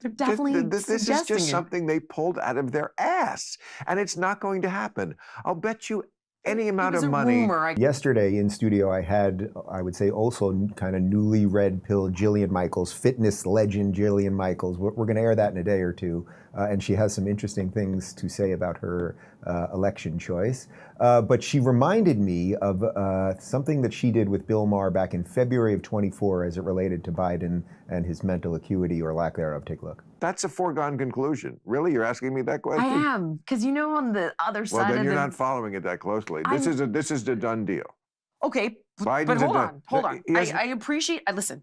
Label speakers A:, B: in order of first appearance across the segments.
A: They're definitely
B: This is
A: suggesting
B: just
A: it.
B: something they pulled out of their ass, and it's not going to happen. I'll bet you any amount of money.
A: Rumor.
C: Yesterday in studio, I had, I would say, also kind of newly red pill Jillian Michaels, fitness legend Jillian Michaels. We're going to air that in a day or two, and she has some interesting things to say about her election choice. But she reminded me of something that she did with Bill Maher back in February of 24 as it related to Biden and his mental acuity or lack thereof. Take a look.
B: That's a foregone conclusion. Really? You're asking me that question?
A: I am, because on the other side
B: Well, then
A: of
B: you're not following it that closely. This is the done deal.
A: Okay,
B: Biden's
A: but hold
B: hold
A: on. I appreciate. Listen,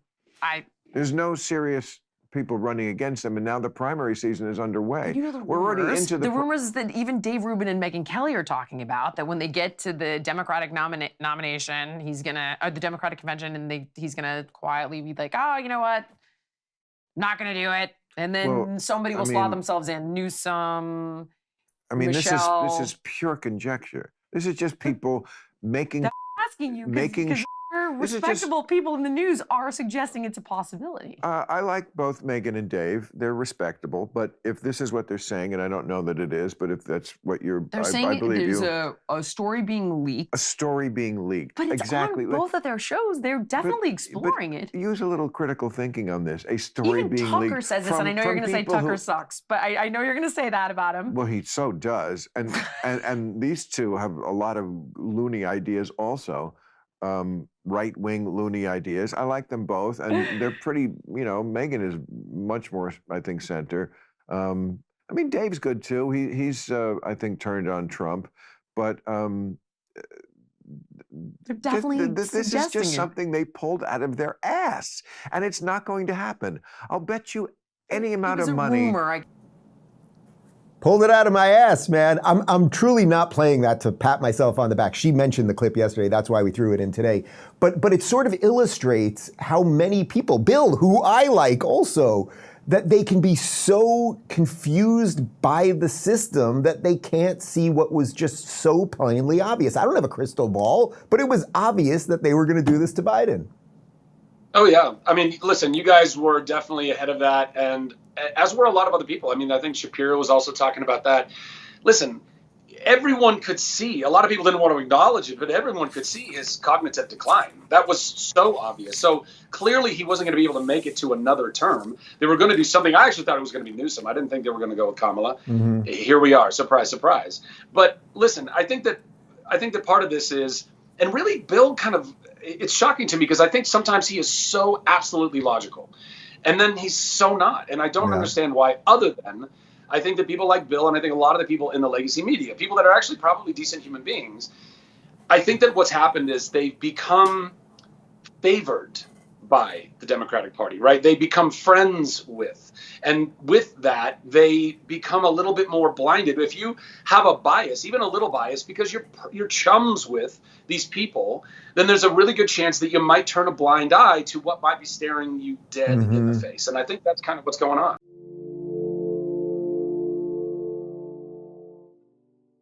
B: There's no serious people running against him, and now the primary season is underway. We're already into
A: the rumors that even Dave Rubin and Megyn Kelly are talking about, that when they get to the Democratic nomination, the Democratic convention, and he's gonna quietly be like, oh, you know what, not gonna do it, and then somebody will slot themselves in. Newsom. Michelle.
B: This is pure conjecture. This is just people making.
A: Asking you because respectable people in the news are suggesting it's a possibility.
B: I like both Megyn and Dave. They're respectable, but if this is what they're saying, and I don't know that it is, but if that's what
A: they're saying, I believe there's a story being leaked.
B: A story being leaked.
A: But it's
B: exactly.
A: on both of their shows. They're definitely exploring it.
B: Use a little critical thinking on this. A story
A: even
B: being
A: Tucker
B: leaked.
A: Tucker says this, and I know you're going to say Tucker sucks, but I know you're going to say that about him.
B: Well, he so does, and these two have a lot of loony ideas also. Right-wing loony ideas. I like them both, and they're pretty, Megyn is much more, I think, center. Dave's good too. He's I think, turned on Trump, but
A: they're definitely
B: this is just something they pulled out of their ass, and it's not going to happen. I'll bet you any amount of money.
C: Pulled it out of my ass, man. I'm truly not playing that to pat myself on the back. She mentioned the clip yesterday. That's why we threw it in today. But it sort of illustrates how many people, Bill, who I like also, that they can be so confused by the system that they can't see what was just so plainly obvious. I don't have a crystal ball, but it was obvious that they were going to do this to Biden.
D: Oh, yeah. Listen, you guys were definitely ahead of that, and as were a lot of other people. I think Shapiro was also talking about that. Listen, everyone could see, a lot of people didn't want to acknowledge it, but everyone could see his cognitive decline. That was so obvious. So clearly he wasn't going to be able to make it to another term. They were going to do something. I actually thought it was going to be Newsom. I didn't think they were going to go with Kamala. Mm-hmm. Here we are. Surprise, surprise. But listen, I think that part of this is, and really Bill it's shocking to me because I think sometimes he is so absolutely logical. And then he's so not. And I don't understand why, other than I think that people like Bill, and I think a lot of the people in the legacy media, people that are actually probably decent human beings, I think that what's happened is they've become favored by the Democratic Party, right? They become friends with. And with that, they become a little bit more blinded. If you have a bias, even a little bias, because you're chums with these people, then there's a really good chance that you might turn a blind eye to what might be staring you dead in the face. And I think that's kind of what's going on.